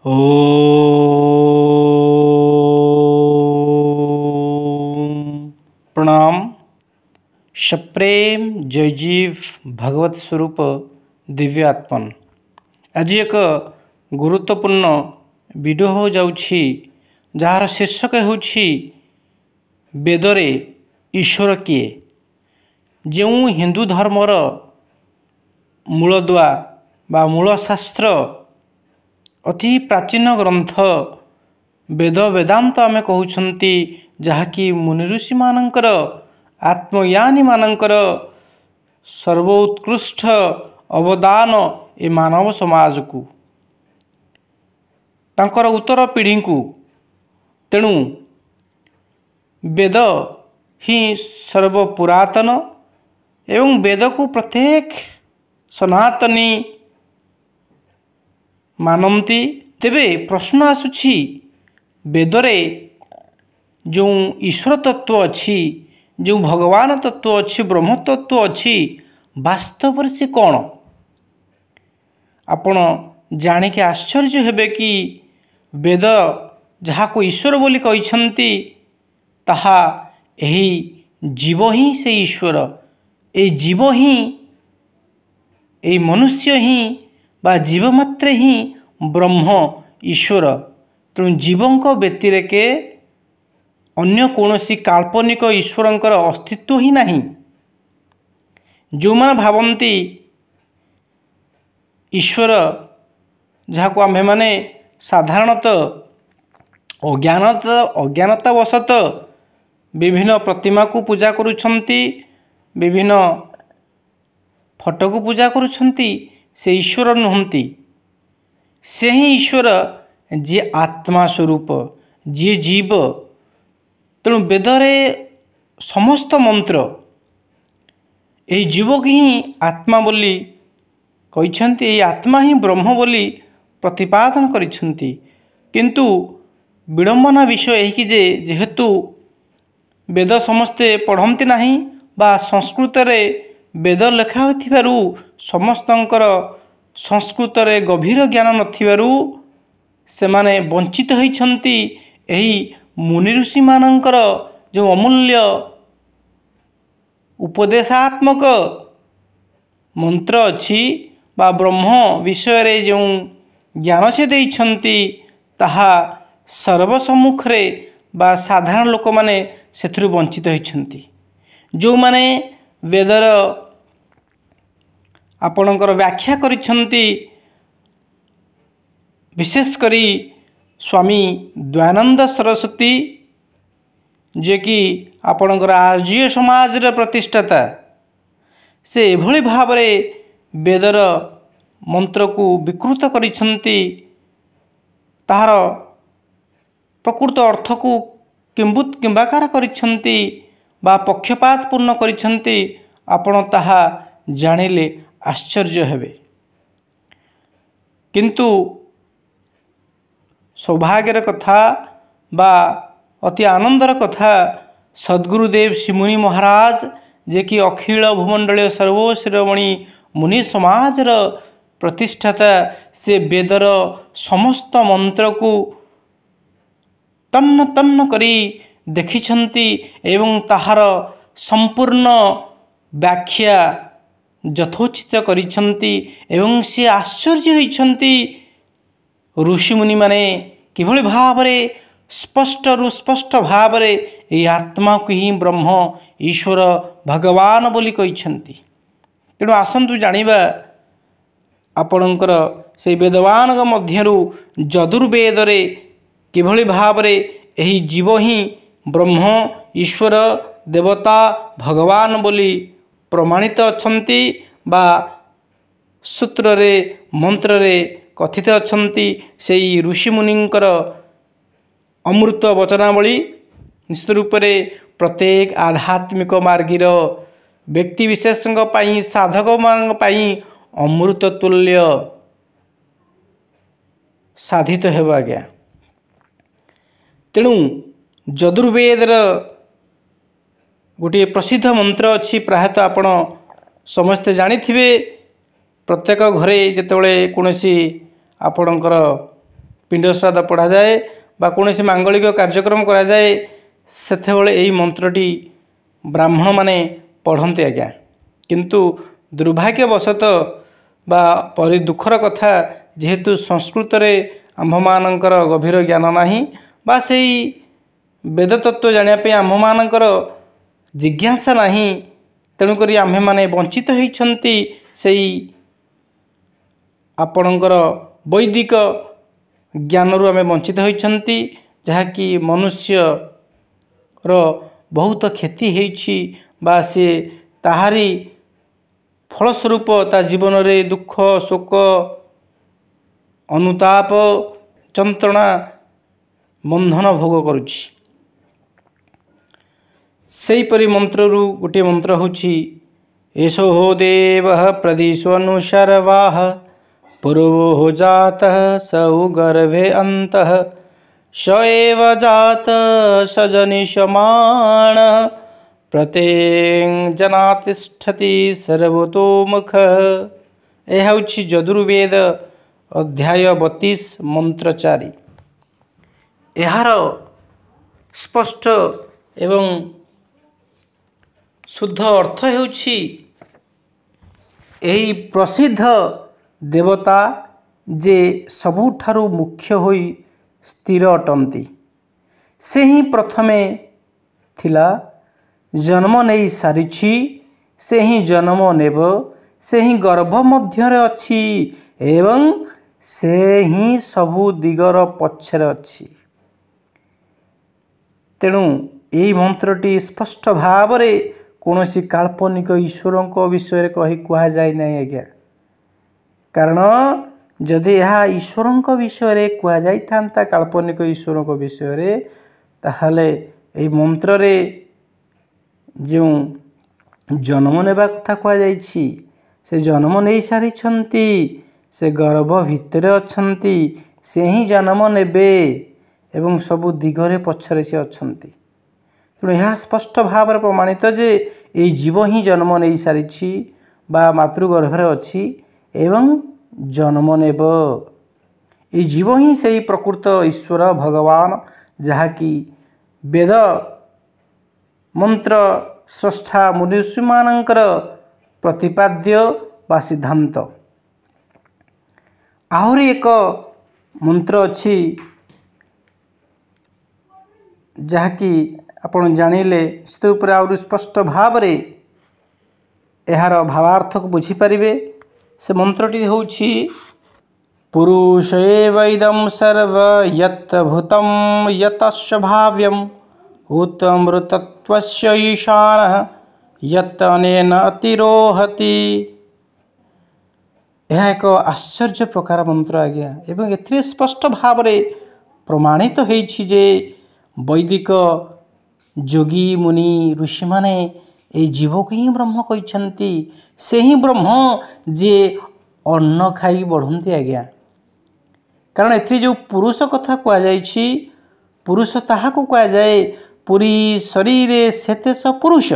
ओम प्रणाम। सप्रेम जयजीव भगवत स्वरूप दिव्य आत्मन। आज एक गुरुत्वपूर्ण वीडियो हो जाउछि जार शीर्षक होछि वेदरे ईश्वर किए। जो हिंदू धर्मर मूलदुआ बा मूल शास्त्र अति प्राचीन ग्रंथ वेद वेदांत आमे कहउछंती जहाँकि मुनि ऋषि मानकर आत्मज्ञानी मानकर सर्वोत्कृष्ट अवदान ए मानव समाज को तांकर उत्तर पीढ़ी को तेणु वेद ही सर्वपुरातन एवं वेद को प्रत्येक सनातनी मानती। तेबे प्रश्न आसुछि वेदरे जो ईश्वर तत्व अच्छी, जो भगवान तत्व अच्छी, ब्रह्म तत्व अच्छी, वास्तव से कौन? आपण जानिके आश्चर्य हेबे कि वेद जहाँ को ईश्वर बोली कहिछंती ताहा एही जीव ही से ईश्वर, ए जीव ही ए मनुष्य ही बा जीव मात्रे ही ब्रह्म ईश्वर। तेणु जीवंक व्यतिरेके अन्य कौनसी काल्पनिक ईश्वरंकर अस्तित्व ही नहीं। जो मन भावंती ईश्वर जहाँ को आम्भे माने साधारणतः अज्ञानतावशत विभिन्न प्रतिमा को पूजा करुछंती, विभिन्न फोटो को पूजा करुछंती, से ईश्वर नुहंती। से ही ईश्वर जी आत्मा स्वरूप, जी जीव। तेणु वेदरे समस्त मंत्र यही जीव की ही आत्मा बोली कहिछंती, यही आत्मा ही ब्रह्म बोली प्रतिपादन करिछंती। किंतु विडंबना विषय यही कि जेहेतु वेद समस्ते पढ़ंती नहीं बा संस्कृत रे वेद लेखा होथिबारु समस्तंकर संस्कृत रे गभीर ज्ञान नथिबारु सेमाने वंचित होइछंती एही मुनि ऋषि मानकर जो अमूल्य उपदेशात्मक मंत्र अच्छी बा ब्रह्म विषय रे जो ज्ञान से देइछंती ताहा सर्वसम्मुख रे बा साधारण लोक माने सेथुरु वंचित होइछंती। जो माने वेदर आपणकर व्याख्या करिछंती विशेष करी स्वामी दयानंद सरस्वती जे कि आपणकर आर्य समाज रे प्रतिष्ठाता, से एभली भावरे वेदर मंत्र को विकृत करिछंती, ताहार प्रकृत अर्थ को किंबुत किंबाकार करिछंती बा पक्षपात पूर्ण करिछंती। आपण ताहा जानिले आश्चर्य हेबे। किंतु सौभाग्यर कथा बा अति आनंदर कथा, सद्गुरुदेव श्रीमुनि महाराज जे कि अखिल भूमंडलीय सर्वशिरोमणि मुनि समाजर प्रतिष्ठाता, से वेदर समस्त मंत्र को तन्न तन्न करी देखिछंती एवं ताहार संपूर्ण व्याख्या यथोचित करिछंती। एवं से आश्चर्य होइछंती ऋषिमुनि माने किभली भावरे स्पष्ट रु स्पष्ट भावरे ए आत्मा को ही ब्रह्म ईश्वर भगवान बोली कहिछंती। तेणु आसंतु जानिबा आपणकर से वेदवान मध्यरु यजुर्वेदरे किभली भावरे एही जीव ही ब्रह्म ईश्वर देवता भगवान बोली प्रमाणित अछंती बा सूत्र रे मंत्र रे कथित अछंती। से ऋषि मुनिंकर अमृत वचनावली निश्चित रूप से प्रत्येक आध्यात्मिक मार्गीर व्यक्ति विशेषज्ञ पाई साधक मान पाई अमृत तुल्य साधित हेब आज्ञा। तेणु यजुर्वेदर गोटे प्रसिद्ध मंत्र अच्छी, प्रायतः आपण समस्ते जानिथिबे। प्रत्येक घरे जेतेबेले कोनोसी आपणकर पिंड श्राद्ध पढ़ा जाए बा कौन मांगलिक कार्यक्रम करा जाए सेतेबेले यही मंत्रटी ब्राह्मण माने पढ़ते आज्ञा। किंतु दुर्भाग्यवशतः बा परि दुखर कथा जेहेतु संस्कृत रे आम्भमानंकर गभीर ज्ञान नाही बा सेई वेद तत्व जानापे आम्भमानंकर जिज्ञासा नाही, तेणुक आम्भे माने वंचित होइछन्ति सेई आपणकर वैदिक ज्ञान रु आमे वंचित होइछन्ति, जहाँकि मनुष्य रो बहुत क्षति होइछि बा से ताहारी फलस्वरूप ता जीवन रे दुख शोक अनुताप चंत्रणा बंधन भोग करुछि। सेहीपरि मंत्र रु गोटे मंत्र होछि एषो देवः प्रदिशोऽनुशर्वाः पूर्वो जातः स गर्भे अन्तः स एव जातः स जनिष्यमाणः प्रत्येक जनातिष्ठति सर्वतोमुखः। यह होछि यजुर्वेद अध्याय 32 मंत्र 4। यार स्पष्ट एवं शुद्ध अर्थ होछि एही प्रसिद्ध देवता जे सबुठारु मुख्य होई स्थिर अटंती, से ही प्रथमे थिला, जन्म नहीं सारिछि, से ही जन्म नेब, से ही गर्भ मध्यरे अछि एवं से ही सबु दिगर पक्षरे अछि। तेणु यही मंत्रटी स्पष्ट भाव रे कौनसी काल्पनिक ईश्वर विषय कही कह जाए नहीं आज्ञा। कारण जदि यह ईश्वर विषय कह जाता काल्पनिक ईश्वर विषय ताहले यही मंत्र रे जो जन्म नेबा कथा कह जाइछि से जन्म नहीं सारी से गर्भ भितर अछंती, से ही जन्म नेबे एवं सबु दिगरे पछरे से अछंती। तेणु यह स्पष्ट भाव में प्रमाणित जे ये जीव ही जन्म नहीं सारी बा मातृगर्भरे अच्छी एवं जन्म नेब। ये जीव ही से प्रकृत ईश्वर भगवान जहाँकि वेद मंत्र स्रष्टा मुनीषी मानकर प्रतिपाद्य बा सिद्धांत। आहरी एक मंत्र अच्छी जहाँकि आपण जानिले से ऊपर आउरी स्पष्ट भाव रे यार भावार्थ को बुझीपारे। से मंत्रटी होछि पुरुष एवैदं सर्व यत् भूतं यतस्य भाव्यं उत्तमृतत्वस्य ईशानः यत् अनेन अतिरोहति। यह एक आश्चर्य प्रकार मंत्र आज्ञा एवं एथिरे स्पष्ट भाव रे प्रमाणित होइछि जे वैदिक योगी मुनि ऋषि माने ए जीव को ही ब्रह्म कहते। से ही ब्रह्म जे अन्न खाई बढ़ती आज्ञा। कारण एथि जो पुरुष कथा कह जाइछि पुरुष ताहा को कह जाए पुरी शरीर सेते स पुरुष।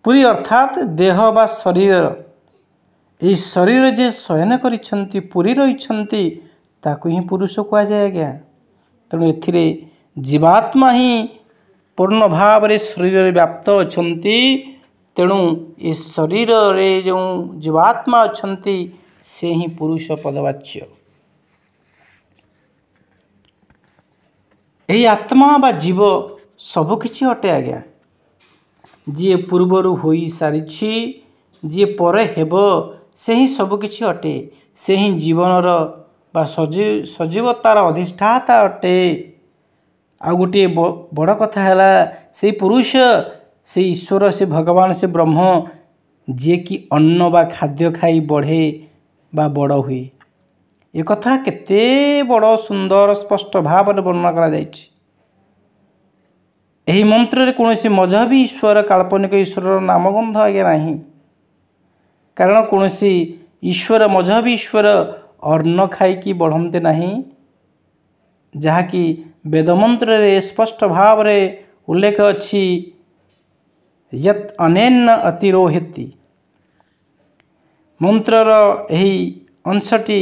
पुरी अर्थात देह बा शरीर ये शरीर जे शयन करिछंती पुरी रहिछंती ताकू ही पुरुष कह जाए आज्ञा। तेणु एथिरे जीवात्मा ही पूर्ण भाव रे शरीर रे व्याप्त अछंती। तेणु ये शरीर रे जो जीवात्मा अछंती से ही पुरुष पदवाच्य। यही आत्मा बा जीव सबकिछि अटे आज्ञा। जी पूर्वरु होई सारिछि जी परे हेबो से ही सबकिछि अटे। से ही जीवनर बा सजीवतार अधिष्ठाता अटे। आ गोटे बड़ कथा है से पुरुष से ईश्वर से भगवान से ब्रह्म जे कि अन्न बा खाद्य खाई बढ़े बा बड़ हुए। ये कथा केते बड़ सुंदर स्पष्ट भाव में वर्णना करा जाइछि। एही मंत्र रे कोनोसी मजहबी ईश्वर काल्पनिक ईश्वर नामगंध आगे नहीं। कारण कोनोसी ईश्वर मजहबी ईश्वर अन्न खाई बढ़ते नहीं। जहाँकि वेदमंत्र रे स्पष्ट भाव रे उल्लेख अच्छी यत् अनेन अतिरोहिति। मंत्रर यही अंशटी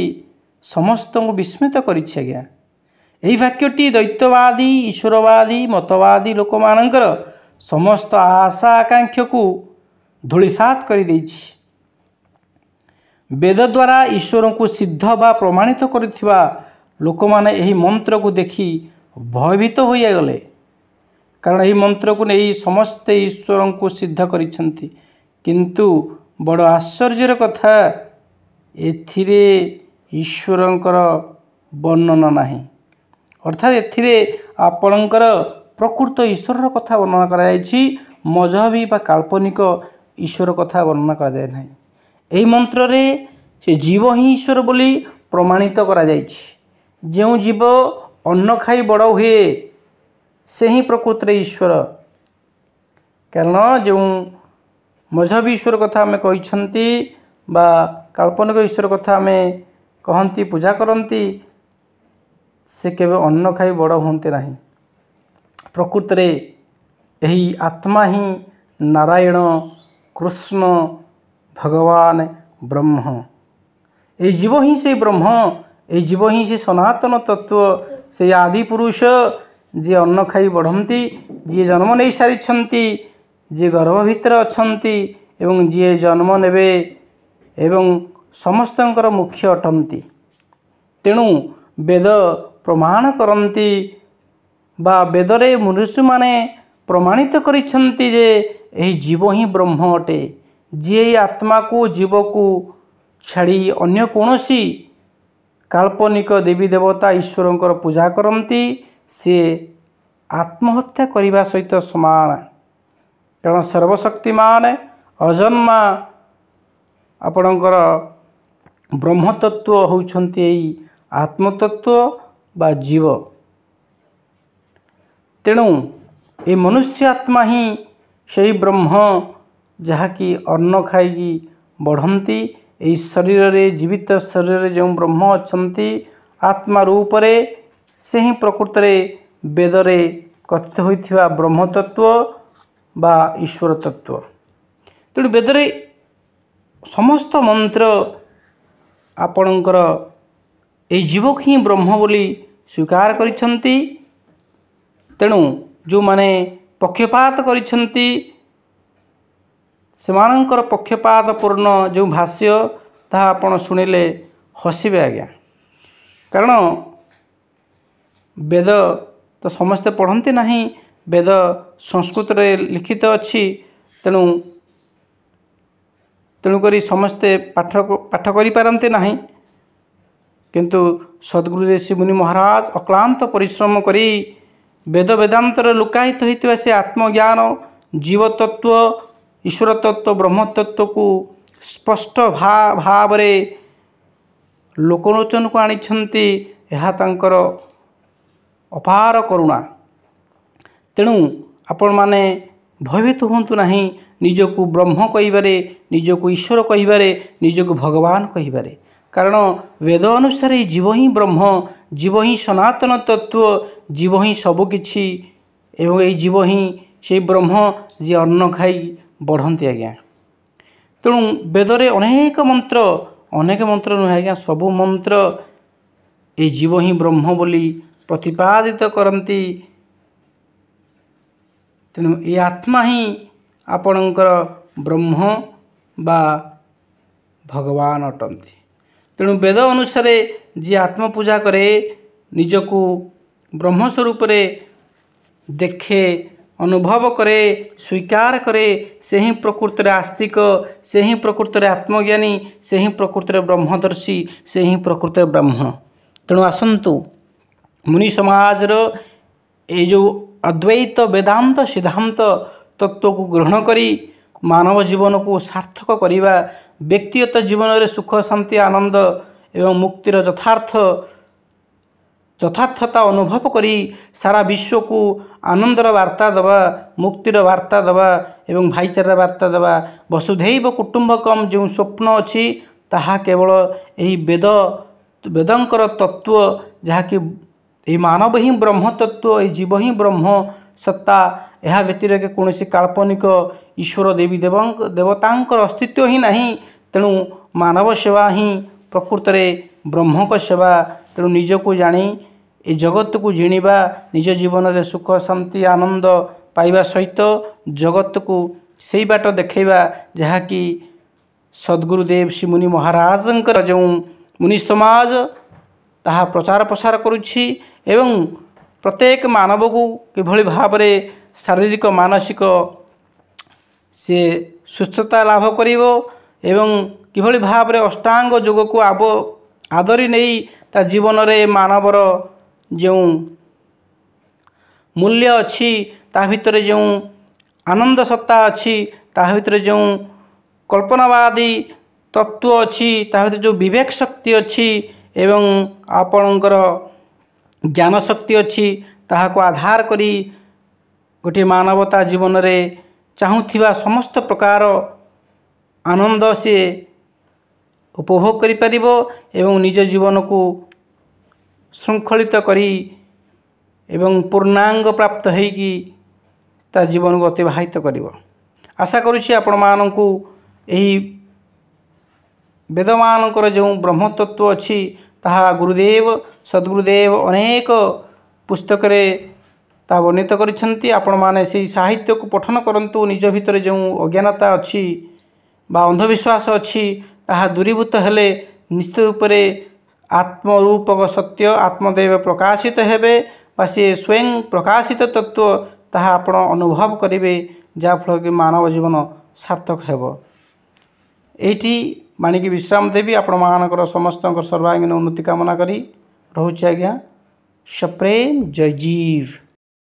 समस्त विस्मित करिछि आज्ञा। यही वाक्यटी दैत्यवादी ईश्वरवादी मतवादी लोक मानकर समस्त आशा आकांक्षा को धूलिसात कर देछि। वेद द्वारा ईश्वर को सिद्ध बा प्रमाणित करिथिबा लोक माने एही मंत्र को देखि भयभीत होई गले, कारण यही मंत्र को नहीं समस्ते ईश्वर को सिद्ध करिछंती। किंतु बड़ आश्चर्यर कथा, एथिरे ईश्वरंकर वर्णन नाही, अर्थात एथिरे आपणकर प्रकृत ईश्वर कथा वर्णना करा जायछि, मजहबी बा काल्पनिक ईश्वर कथा वर्णना करा जाय नाही। एही मंत्र रे से जीव ही ईश्वर बोली प्रमाणित करा जायछि। जो जीव अन्न खाई बड़ हुए से ही प्रकृत रे ईश्वर, कारण जो मजहबी ईश्वर कथा आम कहिछंती बा काल्पनिक ईश्वर कथा आम कहती पूजा करती, से केवे अन्न खाई बड़ होते नहीं। प्रकृत रे यही आत्मा ही नारायण कृष्ण भगवान ब्रह्म, ये जीव ही से ब्रह्म, ये जीव ही से सनातन तत्व, से आदि पुरुष जी अन्न खाई बढ़ती, जी जन्म नहीं सारी, जी गर्भ भितर अछंती एवं जी जन्म नेबे एवं समस्तंकर मुख्य अटंती। तेणु वेद प्रमाण करती बा वेदरे मनुष्य माने प्रमाणित करिछंती जे यही जीव ही ब्रह्म अटे। जी आत्मा को जीव को छाड़ी अन्य कौनसी काल्पनिक देवी देवता ईश्वरंकर पूजा करती, सी आत्महत्या करने सहित समान। कारण सर्वशक्तिमान अजन्मा आपणकर ब्रह्मतत्व होउछंती एई आत्मतत्व बा जीव। तेणु ए मनुष्य आत्मा ही से ब्रह्म जहाँकि अन्न खाई बढ़ती। यही शरीर रे जीवित शरीर रे जो ब्रह्म अछंती आत्मा रूप रे, से ही प्रकृत रे वेदरे कथित होइथिबा ब्रह्मतत्व बा ईश्वर तत्व। तेणु वेदरे समस्त मंत्र आपणकर ए जीवक ही ब्रह्म बोली स्वीकार करिछंती। तेणु जो माने पक्षपात करिछंती सेमानंकर पक्षपात पूर्ण जो भाष्य ताहा आपण शुणिले हसिबे आज्ञा। कारण वेद तो समस्ते पढ़ती नहीं, वेद संस्कृत रे लिखित अच्छी, तेणु तेणुकरी समस्ते पाठ करि पारंते नहीं। किंतु सद्गुरु ऋषि मुनि महाराज अक्लांत परिश्रम करी वेद वेदांतर लुकायित होइतिबा से आत्मज्ञान जीव तत्व ईश्वर तत्व ब्रह्म तत्व को स्पष्ट भाव रे लोकलोचन को आनिछंती। यह तांकर अपार करुणा। तेणु आपण माने भयभीत होंतु नहीं, निजको ब्रह्म कहिबारे, निजको ईश्वर कहिबारे, निजको भगवान कहिबारे। कारण वेद अनुसार जीव ही ब्रह्म, जीव ही सनातन तत्व, जीव ही सबकिछि एवं ये जीव ही से ब्रह्म जी अन्न खाई बढ़ती आज्ञा। तेणु वेदरे अनेक मंत्र नुहे आज्ञा, सबु मंत्र ये जीव ही ब्रह्म बोली प्रतिपादित करती। तेणु ये आत्मा ही आपणकर ब्रह्म बा भगवान अटंती। तेणु वेद अनुसार जी आत्मपूजा करे, निजको ब्रह्म स्वरूप रे देखे, अनुभव करे, स्वीकार करे, से ही प्रकृत रे आस्तिक, से ही प्रकृत रे आत्मज्ञानी, से ही प्रकृत रे ब्रह्मदर्शी, से ही प्रकृत रे ब्रह्म। तेणु आसंतु मुनि समाज रो ए जो अद्वैत वेदांत सिद्धांत तत्व को ग्रहण करी मानव जीवन को सार्थक करिबा, व्यक्तिगत जीवन में सुख शांति आनंद एवं मुक्तिर यथार्थता अनुभव करी सारा विश्व को आनंदर वार्ता दबा, मुक्तिर वार्ता दबा एवं भाईचारा वार्ता दबा। वसुधैव कुटुंबकम जो स्वप्न अच्छी ताहा केवल यही वेदंकर तत्व, जहाँकि ये मानव ही ब्रह्म तत्व, ये जीव ही ब्रह्म सत्ता, यह व्यतिरेक कौन काल्पनिक ईश्वर देवी देवतांकर अस्तित्व ही नहीं। तेणु मानव सेवा ही प्रकृत रे ब्रह्मक सेवा तेणु निजको जानी ए जगत को जिणिबा निज जीवन में सुख शांति आनंद पाइबा सहित जगत को सही बाट देखा जहाँकि सद्गुरुदेव श्री मुनि महाराजंकर जो मुनि समाज ताहा प्रचार प्रसार करुछि एवं प्रत्येक मानव को किभली भाव में शारीरिक मानसिक से सुस्थता लाभ करिवो एवं किभली भाव में अष्टांग योग को आदरी नहीं ता जीवन रे मानवर जो मूल्य अच्छी ता भितर जो आनंद सत्ता अच्छी ता भितर जो कल्पनावादी तत्व अच्छी ता भितर जो विवेक शक्ति अच्छी एवं आपणकर ज्ञान शक्ति अच्छी ताहाको आधार करी गोटे मानवता जीवन रे चाहूथिबा समस्त प्रकार आनंद से उपभोग करि परिबो एवं निज जीवन को श्रृंखलित करी एवं पूर्णांग प्राप्त होइकी ता जीवन को अतिबाहित करिवो। आशा करुछि आपण माननकु एही वेदमानकर जो ब्रह्मतत्व अच्छी ताहा गुरुदेव सद्गुरुदेव अनेक पुस्तक ता वर्णित करिसेंती। आपण माने से साहित्य को पठन करंतु निज भितर जो अज्ञानता अच्छी बा अंधविश्वास अच्छी ताहा दूरीभूत हेले निश्चित रूप से आत्मरूपक सत्य आत्मदेव प्रकाशित हेबे बा से स्वयं प्रकाशित तत्व ताहा आपण अनुभव करेंगे जहाँफल कि मानव जीवन सार्थक हेबो। एठी बाणीकी विश्राम देवी आपण मानकर समस्त सर्वांगीन उन्नति कामना करी रोचे आज्ञा सप्रेम जय जीव।